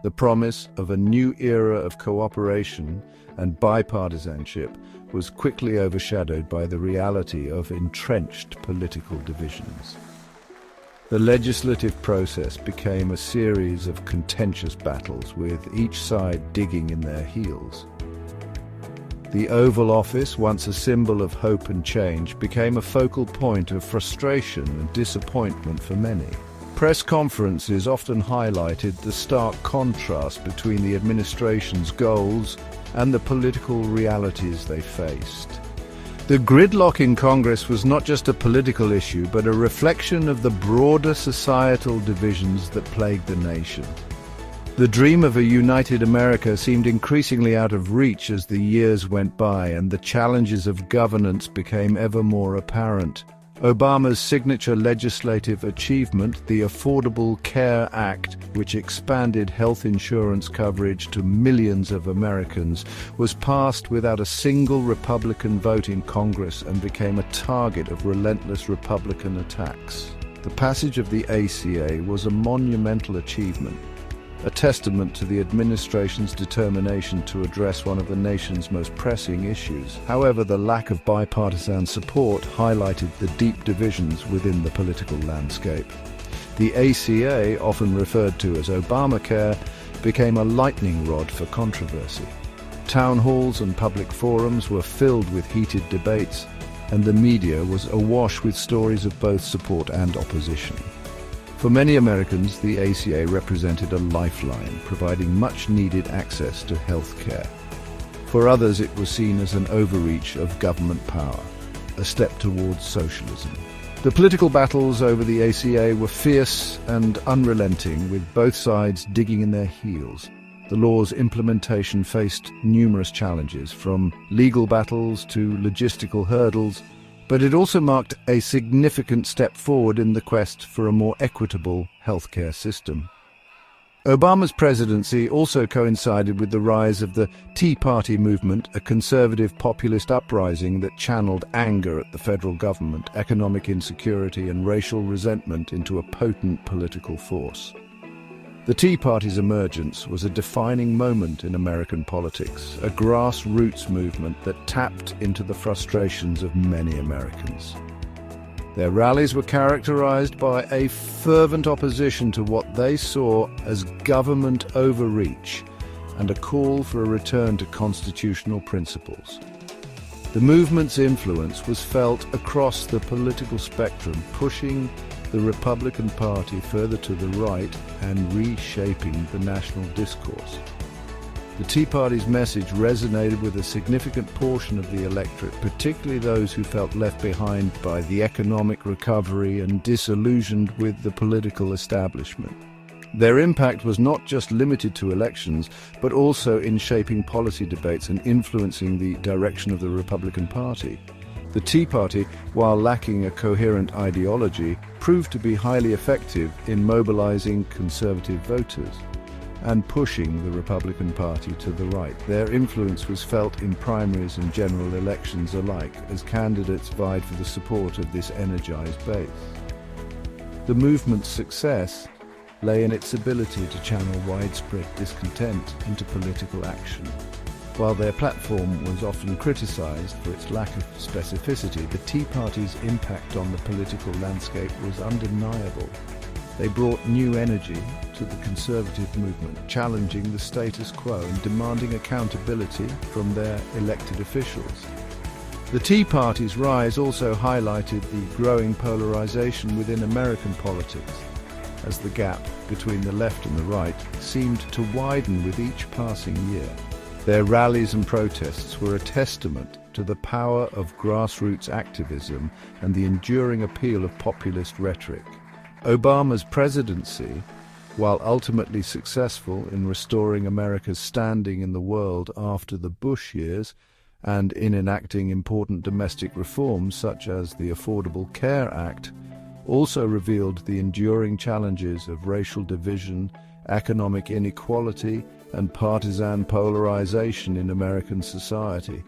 The promise of a new era of cooperation and bipartisanship was quickly overshadowed by the reality of entrenched political divisions. The legislative process became a series of contentious battles, with each side digging in their heels. The Oval Office, once a symbol of hope and change, became a focal point of frustration and disappointment for many. Press conferences often highlighted the stark contrast between the administration's goals and the political realities they faced. The gridlock in Congress was not just a political issue, but a reflection of the broader societal divisions that plagued the nation. The dream of a united America seemed increasingly out of reach as the years went by and the challenges of governance became ever more apparent. Obama's signature legislative achievement, the Affordable Care Act, which expanded health insurance coverage to millions of Americans, was passed without a single Republican vote in Congress and became a target of relentless Republican attacks. The passage of the ACA was a monumental achievement, a testament to the administration's determination to address one of the nation's most pressing issues. However, the lack of bipartisan support highlighted the deep divisions within the political landscape. The ACA, often referred to as Obamacare, became a lightning rod for controversy. Town halls and public forums were filled with heated debates, and the media was awash with stories of both support and opposition. For many Americans, the ACA represented a lifeline, providing much-needed access to health care. For others, it was seen as an overreach of government power, a step towards socialism. The political battles over the ACA were fierce and unrelenting, with both sides digging in their heels. The law's implementation faced numerous challenges, from legal battles to logistical hurdles, but it also marked a significant step forward in the quest for a more equitable healthcare system. Obama's presidency also coincided with the rise of the Tea Party movement, a conservative populist uprising that channeled anger at the federal government, economic insecurity, and racial resentment into a potent political force. The Tea Party's emergence was a defining moment in American politics, a grassroots movement that tapped into the frustrations of many Americans. Their rallies were characterized by a fervent opposition to what they saw as government overreach and a call for a return to constitutional principles. The movement's influence was felt across the political spectrum, pushing the Republican Party further to the right and reshaping the national discourse. The Tea Party's message resonated with a significant portion of the electorate, particularly those who felt left behind by the economic recovery and disillusioned with the political establishment. Their impact was not just limited to elections, but also in shaping policy debates and influencing the direction of the Republican Party. The Tea Party, while lacking a coherent ideology, proved to be highly effective in mobilizing conservative voters and pushing the Republican Party to the right. Their influence was felt in primaries and general elections alike, as candidates vied for the support of this energized base. The movement's success lay in its ability to channel widespread discontent into political action. While their platform was often criticized for its lack of specificity, the Tea Party's impact on the political landscape was undeniable. They brought new energy to the conservative movement, challenging the status quo and demanding accountability from their elected officials. The Tea Party's rise also highlighted the growing polarization within American politics, as the gap between the left and the right seemed to widen with each passing year. Their rallies and protests were a testament to the power of grassroots activism and the enduring appeal of populist rhetoric. Obama's presidency, while ultimately successful in restoring America's standing in the world after the Bush years and in enacting important domestic reforms such as the Affordable Care Act, also revealed the enduring challenges of racial division, economic inequality, and partisan polarization in American society.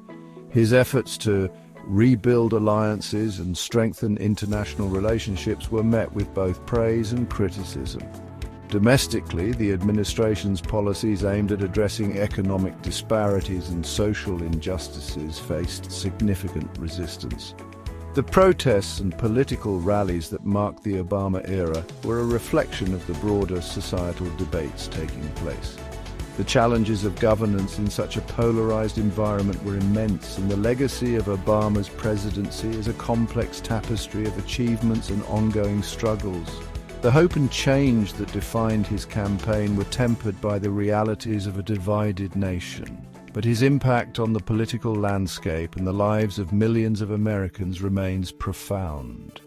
His efforts to rebuild alliances and strengthen international relationships were met with both praise and criticism. Domestically, the administration's policies aimed at addressing economic disparities and social injustices faced significant resistance. The protests and political rallies that marked the Obama era were a reflection of the broader societal debates taking place. The challenges of governance in such a polarized environment were immense, and the legacy of Obama's presidency is a complex tapestry of achievements and ongoing struggles. The hope and change that defined his campaign were tempered by the realities of a divided nation. But his impact on the political landscape and the lives of millions of Americans remains profound.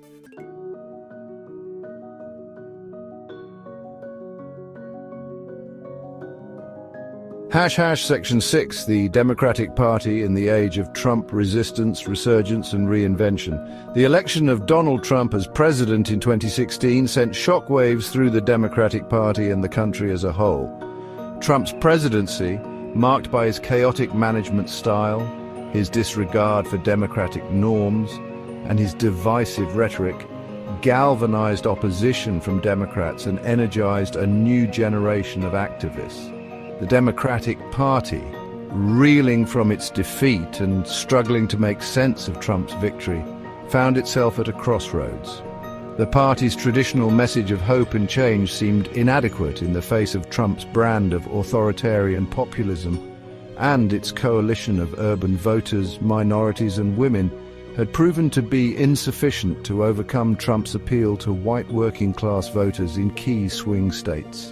Section 6, the Democratic Party in the age of Trump resistance, resurgence and reinvention. The election of Donald Trump as president in 2016 sent shockwaves through the Democratic Party and the country as a whole. Trump's presidency, marked by his chaotic management style, his disregard for democratic norms, and his divisive rhetoric, galvanized opposition from Democrats and energized a new generation of activists. The Democratic Party, reeling from its defeat and struggling to make sense of Trump's victory, found itself at a crossroads. The party's traditional message of hope and change seemed inadequate in the face of Trump's brand of authoritarian populism, and its coalition of urban voters, minorities and women had proven to be insufficient to overcome Trump's appeal to white working-class voters in key swing states.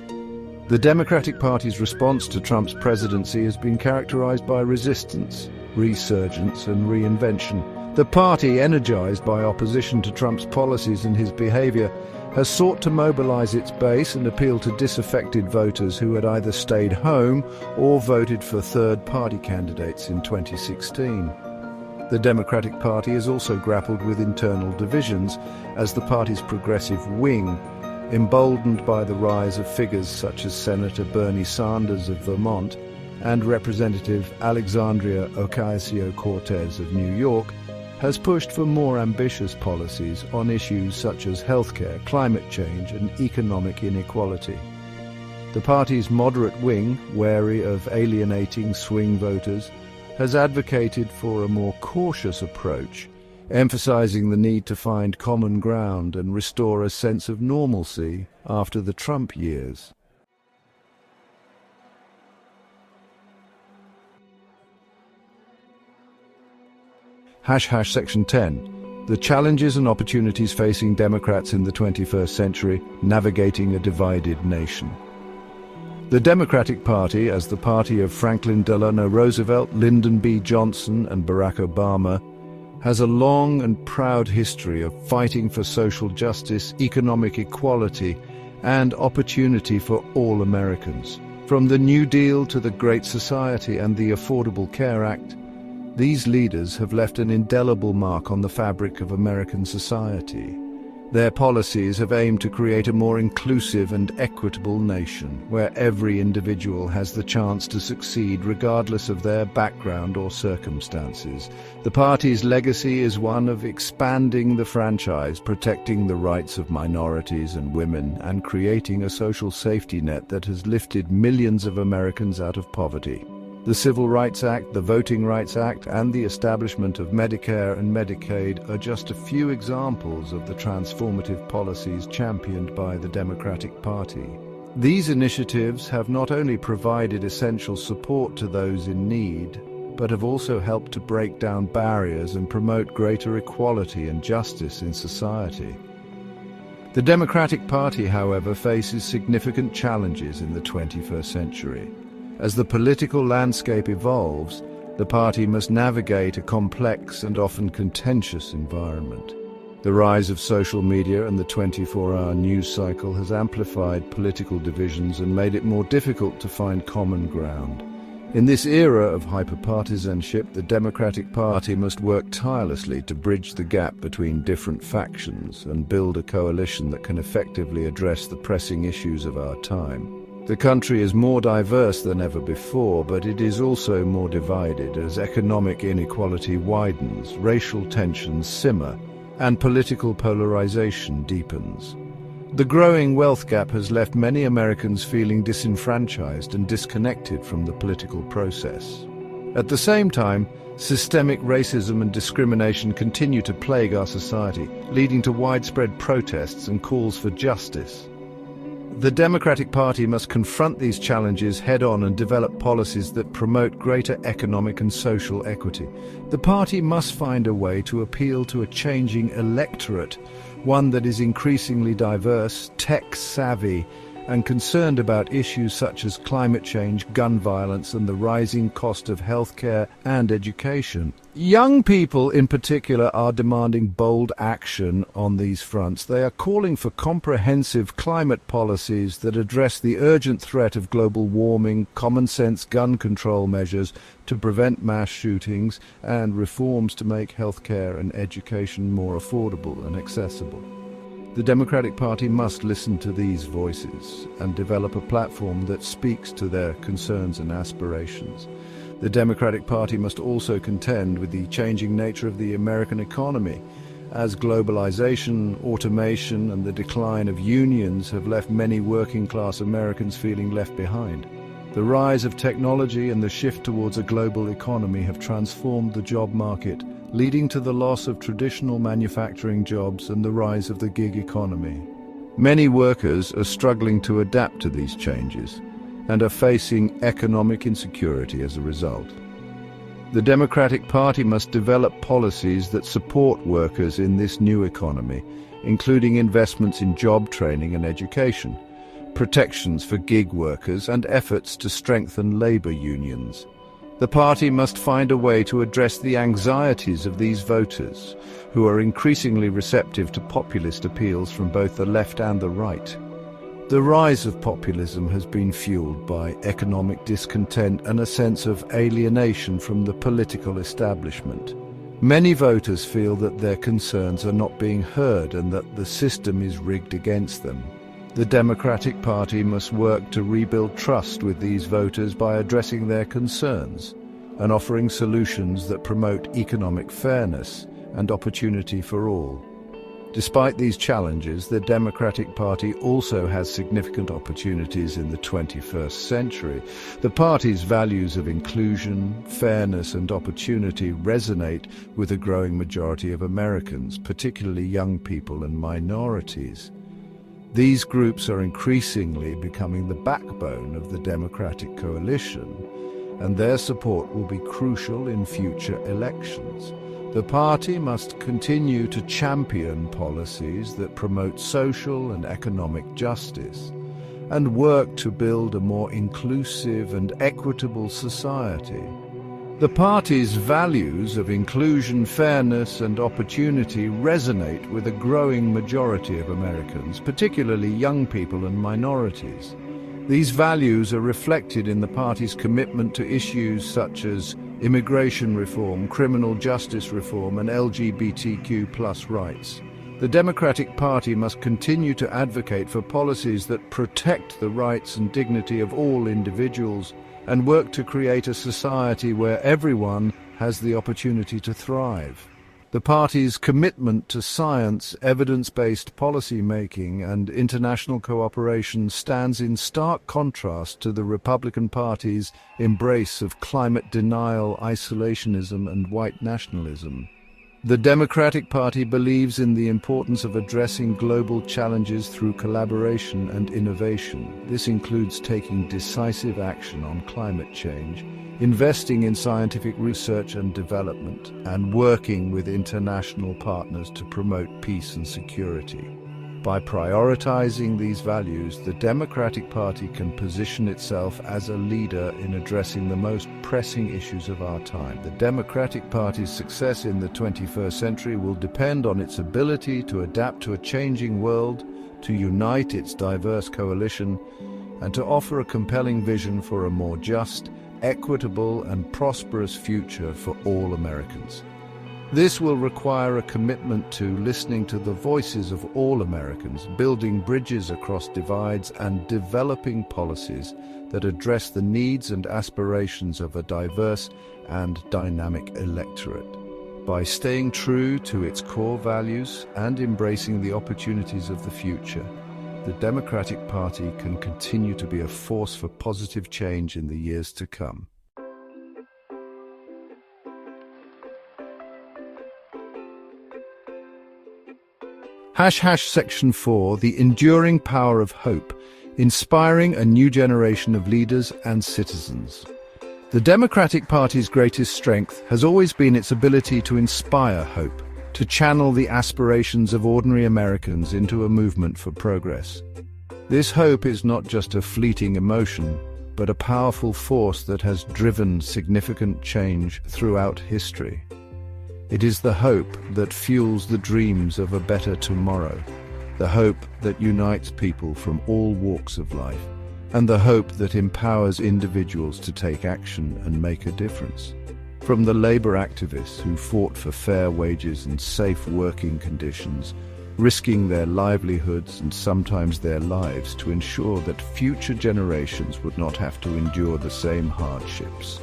The Democratic Party's response to Trump's presidency has been characterized by resistance, resurgence and reinvention. The party, energized by opposition to Trump's policies and his behavior, has sought to mobilize its base and appeal to disaffected voters who had either stayed home or voted for third-party candidates in 2016. The Democratic Party has also grappled with internal divisions as the party's progressive wing, emboldened by the rise of figures such as Senator Bernie Sanders of Vermont and Representative Alexandria Ocasio-Cortez of New York, has pushed for more ambitious policies on issues such as healthcare, climate change and economic inequality. The party's moderate wing, wary of alienating swing voters, has advocated for a more cautious approach, emphasizing the need to find common ground and restore a sense of normalcy after the Trump years. Section 10. The challenges and opportunities facing Democrats in the 21st century, navigating a divided nation. The Democratic Party, as the party of Franklin Delano Roosevelt, Lyndon B. Johnson and Barack Obama, has a long and proud history of fighting for social justice, economic equality, and opportunity for all Americans. From the New Deal to the Great Society and the Affordable Care Act, these leaders have left an indelible mark on the fabric of American society. Their policies have aimed to create a more inclusive and equitable nation, where every individual has the chance to succeed regardless of their background or circumstances. The party's legacy is one of expanding the franchise, protecting the rights of minorities and women, and creating a social safety net that has lifted millions of Americans out of poverty. The Civil Rights Act, the Voting Rights Act, and the establishment of Medicare and Medicaid are just a few examples of the transformative policies championed by the Democratic Party. These initiatives have not only provided essential support to those in need, but have also helped to break down barriers and promote greater equality and justice in society. The Democratic Party, however, faces significant challenges in the 21st century. As the political landscape evolves, the party must navigate a complex and often contentious environment. The rise of social media and the 24-hour news cycle has amplified political divisions and made it more difficult to find common ground. In this era of hyperpartisanship, the Democratic Party must work tirelessly to bridge the gap between different factions and build a coalition that can effectively address the pressing issues of our time. The country is more diverse than ever before, but it is also more divided as economic inequality widens, racial tensions simmer, and political polarization deepens. The growing wealth gap has left many Americans feeling disenfranchised and disconnected from the political process. At the same time, systemic racism and discrimination continue to plague our society, leading to widespread protests and calls for justice. The Democratic Party must confront these challenges head-on and develop policies that promote greater economic and social equity. The party must find a way to appeal to a changing electorate, one that is increasingly diverse, tech-savvy, and concerned about issues such as climate change, gun violence, and the rising cost of healthcare and education. Young people in particular are demanding bold action on these fronts. They are calling for comprehensive climate policies that address the urgent threat of global warming, common-sense gun control measures to prevent mass shootings, and reforms to make healthcare and education more affordable and accessible. The Democratic Party must listen to these voices and develop a platform that speaks to their concerns and aspirations. The Democratic Party must also contend with the changing nature of the American economy, as globalization, automation, and the decline of unions have left many working-class Americans feeling left behind. The rise of technology and the shift towards a global economy have transformed the job market, leading to the loss of traditional manufacturing jobs and the rise of the gig economy. Many workers are struggling to adapt to these changes and are facing economic insecurity as a result. The Democratic Party must develop policies that support workers in this new economy, including investments in job training and education, protections for gig workers, and efforts to strengthen labor unions. The party must find a way to address the anxieties of these voters, who are increasingly receptive to populist appeals from both the left and the right. The rise of populism has been fueled by economic discontent and a sense of alienation from the political establishment. Many voters feel that their concerns are not being heard and that the system is rigged against them. The Democratic Party must work to rebuild trust with these voters by addressing their concerns and offering solutions that promote economic fairness and opportunity for all. Despite these challenges, the Democratic Party also has significant opportunities in the 21st century. The party's values of inclusion, fairness, and opportunity resonate with a growing majority of Americans, particularly young people and minorities. These groups are increasingly becoming the backbone of the Democratic coalition, and their support will be crucial in future elections. The party must continue to champion policies that promote social and economic justice, and work to build a more inclusive and equitable society. The party's values of inclusion, fairness, and opportunity resonate with a growing majority of Americans, particularly young people and minorities. These values are reflected in the party's commitment to issues such as immigration reform, criminal justice reform, and LGBTQ+ rights. The Democratic Party must continue to advocate for policies that protect the rights and dignity of all individuals and work to create a society where everyone has the opportunity to thrive. The party's commitment to science, evidence-based policy making, and international cooperation stands in stark contrast to the Republican Party's embrace of climate denial, isolationism, and white nationalism. The Democratic Party believes in the importance of addressing global challenges through collaboration and innovation. This includes taking decisive action on climate change, investing in scientific research and development, and working with international partners to promote peace and security. By prioritizing these values, the Democratic Party can position itself as a leader in addressing the most pressing issues of our time. The Democratic Party's success in the 21st century will depend on its ability to adapt to a changing world, to unite its diverse coalition, and to offer a compelling vision for a more just, equitable, and prosperous future for all Americans. This will require a commitment to listening to the voices of all Americans, building bridges across divides, and developing policies that address the needs and aspirations of a diverse and dynamic electorate. By staying true to its core values and embracing the opportunities of the future, the Democratic Party can continue to be a force for positive change in the years to come. Section 4, the enduring power of hope, inspiring a new generation of leaders and citizens. The Democratic Party's greatest strength has always been its ability to inspire hope, to channel the aspirations of ordinary Americans into a movement for progress. This hope is not just a fleeting emotion, but a powerful force that has driven significant change throughout history. It is the hope that fuels the dreams of a better tomorrow, the hope that unites people from all walks of life, and the hope that empowers individuals to take action and make a difference. From the labor activists who fought for fair wages and safe working conditions, risking their livelihoods and sometimes their lives to ensure that future generations would not have to endure the same hardships,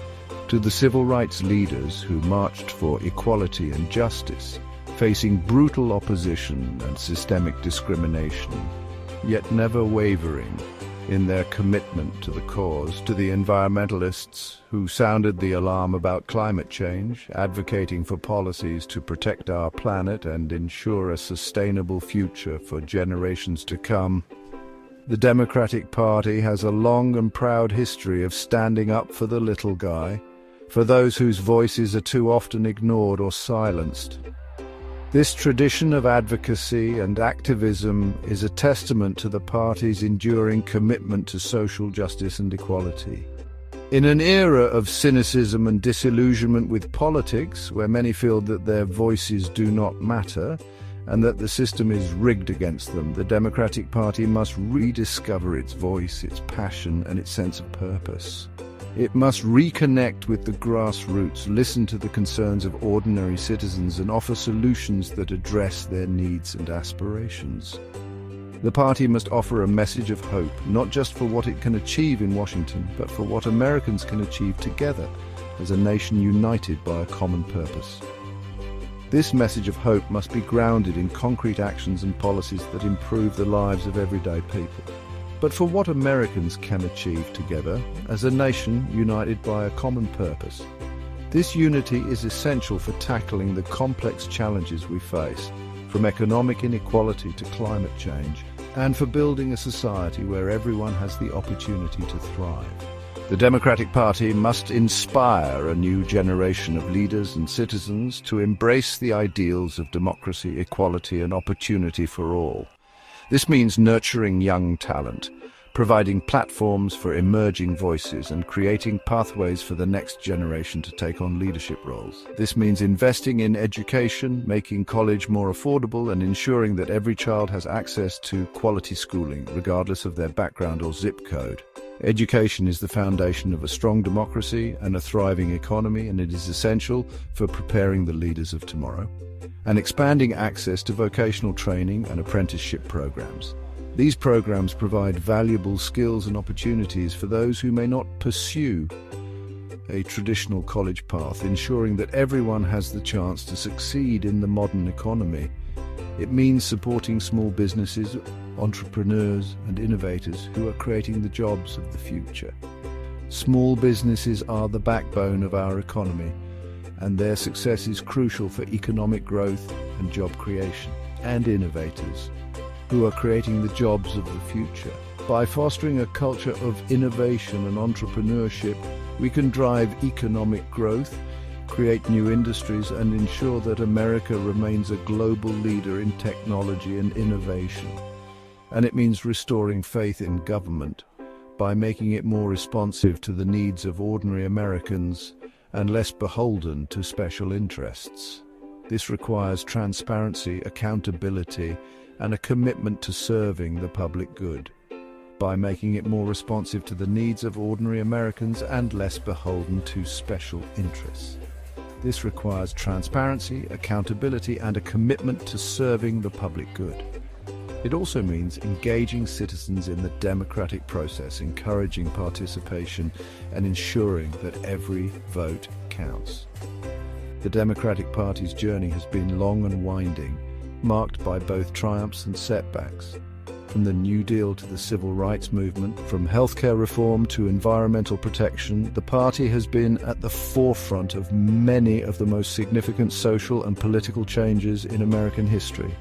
to the civil rights leaders who marched for equality and justice, facing brutal opposition and systemic discrimination, yet never wavering in their commitment to the cause, to the environmentalists who sounded the alarm about climate change, advocating for policies to protect our planet and ensure a sustainable future for generations to come. The Democratic Party has a long and proud history of standing up for the little guy, for those whose voices are too often ignored or silenced. This tradition of advocacy and activism is a testament to the party's enduring commitment to social justice and equality. In an era of cynicism and disillusionment with politics, where many feel that their voices do not matter and that the system is rigged against them, the Democratic Party must rediscover its voice, its passion, and its sense of purpose. It must reconnect with the grassroots, listen to the concerns of ordinary citizens, and offer solutions that address their needs and aspirations. The party must offer a message of hope, not just for what it can achieve in Washington, but for what Americans can achieve together as a nation united by a common purpose. This message of hope must be grounded in concrete actions and policies that improve the lives of everyday people, but for what Americans can achieve together as a nation united by a common purpose. This unity is essential for tackling the complex challenges we face, from economic inequality to climate change, and for building a society where everyone has the opportunity to thrive. The Democratic Party must inspire a new generation of leaders and citizens to embrace the ideals of democracy, equality, and opportunity for all. This means nurturing young talent, providing platforms for emerging voices, and creating pathways for the next generation to take on leadership roles. This means investing in education, making college more affordable, and ensuring that every child has access to quality schooling, regardless of their background or zip code. Education is the foundation of a strong democracy and a thriving economy, and it is essential for preparing the leaders of tomorrow and expanding access to vocational training and apprenticeship programs. These programs provide valuable skills and opportunities for those who may not pursue a traditional college path, ensuring that everyone has the chance to succeed in the modern economy. It means supporting small businesses, entrepreneurs, and innovators who are creating the jobs of the future. Small businesses are the backbone of our economy, and their success is crucial for economic growth and job creation. And innovators, who are creating the jobs of the future. By fostering a culture of innovation and entrepreneurship, we can drive economic growth, create new industries, and ensure that America remains a global leader in technology and innovation. And it means restoring faith in government by making it more responsive to the needs of ordinary Americans and less beholden to special interests. This requires transparency, accountability, and a commitment to serving the public good, by making it more responsive to the needs of ordinary Americans and less beholden to special interests. This requires transparency, accountability, and a commitment to serving the public good. It also means engaging citizens in the democratic process, encouraging participation, and ensuring that every vote counts. The Democratic Party's journey has been long and winding, marked by both triumphs and setbacks. From the New Deal to the Civil Rights Movement, from healthcare reform to environmental protection, the party has been at the forefront of many of the most significant social and political changes in American history,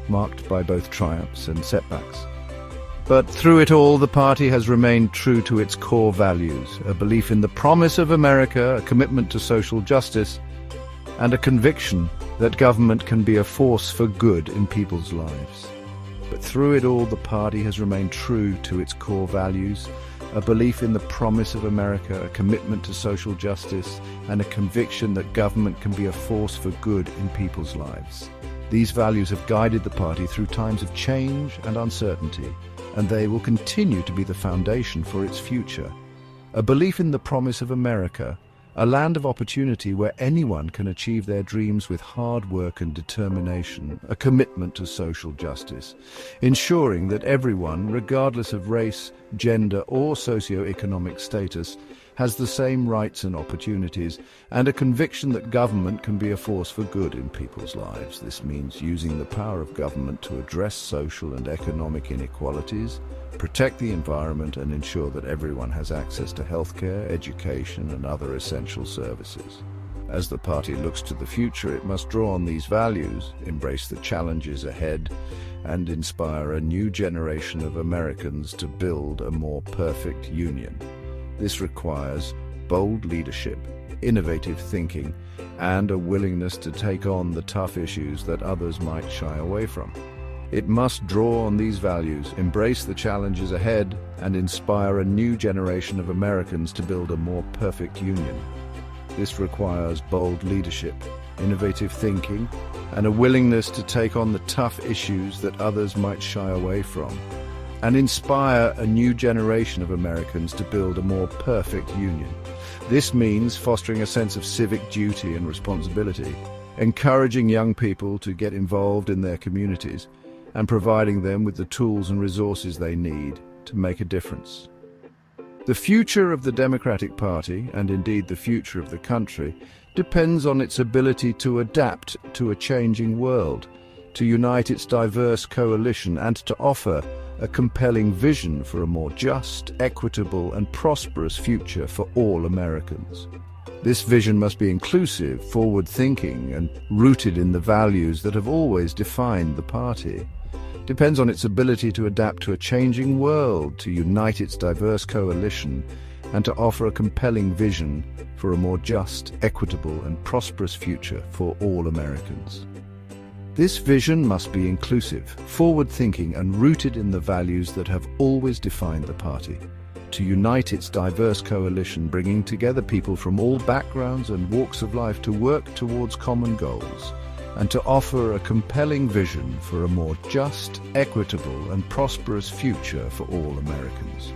marked by both triumphs and setbacks. But through it all, the party has remained true to its core values, a belief in the promise of America, a commitment to social justice, and a conviction that government can be a force for good in people's lives. But through it all, the party has remained true to its core values, a belief in the promise of America, a commitment to social justice, and a conviction that government can be a force for good in people's lives. These values have guided the party through times of change and uncertainty, and they will continue to be the foundation for its future. A belief in the promise of America, a land of opportunity where anyone can achieve their dreams with hard work and determination, a commitment to social justice, ensuring that everyone, regardless of race, gender, or socio-economic status, has the same rights and opportunities, and a conviction that government can be a force for good in people's lives. This means using the power of government to address social and economic inequalities, protect the environment, and ensure that everyone has access to healthcare, education, and other essential services. As the party looks to the future, it must draw on these values, embrace the challenges ahead, and inspire a new generation of Americans to build a more perfect union. This requires bold leadership, innovative thinking, and a willingness to take on the tough issues that others might shy away from. It must draw on these values, embrace the challenges ahead, and inspire a new generation of Americans to build a more perfect union. This requires bold leadership, innovative thinking, and a willingness to take on the tough issues that others might shy away from, and inspire a new generation of Americans to build a more perfect union. This means fostering a sense of civic duty and responsibility, encouraging young people to get involved in their communities, and providing them with the tools and resources they need to make a difference. The future of the Democratic Party, and indeed the future of the country, depends on its ability to adapt to a changing world, to unite its diverse coalition, and to offer a compelling vision for a more just, equitable, and prosperous future for all Americans. This vision must be inclusive, forward-thinking, and rooted in the values that have always defined the party. It depends on its ability to adapt to a changing world, to unite its diverse coalition, and to offer a compelling vision for a more just, equitable, and prosperous future for all Americans. This vision must be inclusive, forward-thinking, and rooted in the values that have always defined the party. To unite its diverse coalition, bringing together people from all backgrounds and walks of life to work towards common goals, and to offer a compelling vision for a more just, equitable, and prosperous future for all Americans.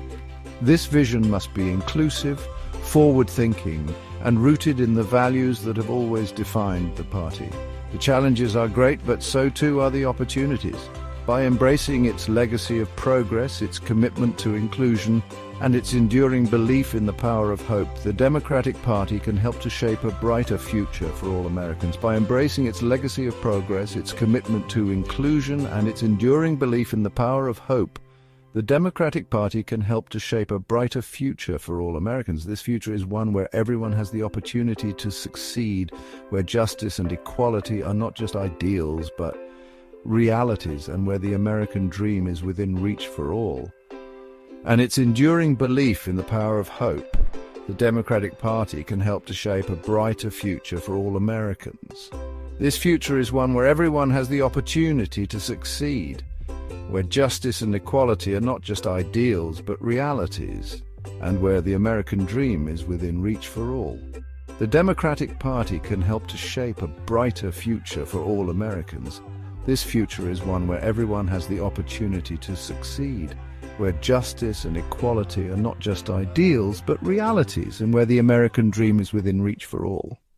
This vision must be inclusive, forward-thinking, and rooted in the values that have always defined the party. The challenges are great, but so too are the opportunities. By embracing its legacy of progress, its commitment to inclusion, and its enduring belief in the power of hope, the Democratic Party can help to shape a brighter future for all Americans. By embracing its legacy of progress, its commitment to inclusion, and its enduring belief in the power of hope, the Democratic Party can help to shape a brighter future for all Americans. This future is one where everyone has the opportunity to succeed, where justice and equality are not just ideals, but realities, and where the American dream is within reach for all. And its enduring belief in the power of hope, the Democratic Party can help to shape a brighter future for all Americans. This future is one where everyone has the opportunity to succeed, where justice and equality are not just ideals but realities, and where the American dream is within reach for all. The Democratic Party can help to shape a brighter future for all Americans. This future is one where everyone has the opportunity to succeed, where justice and equality are not just ideals but realities, and where the American dream is within reach for all.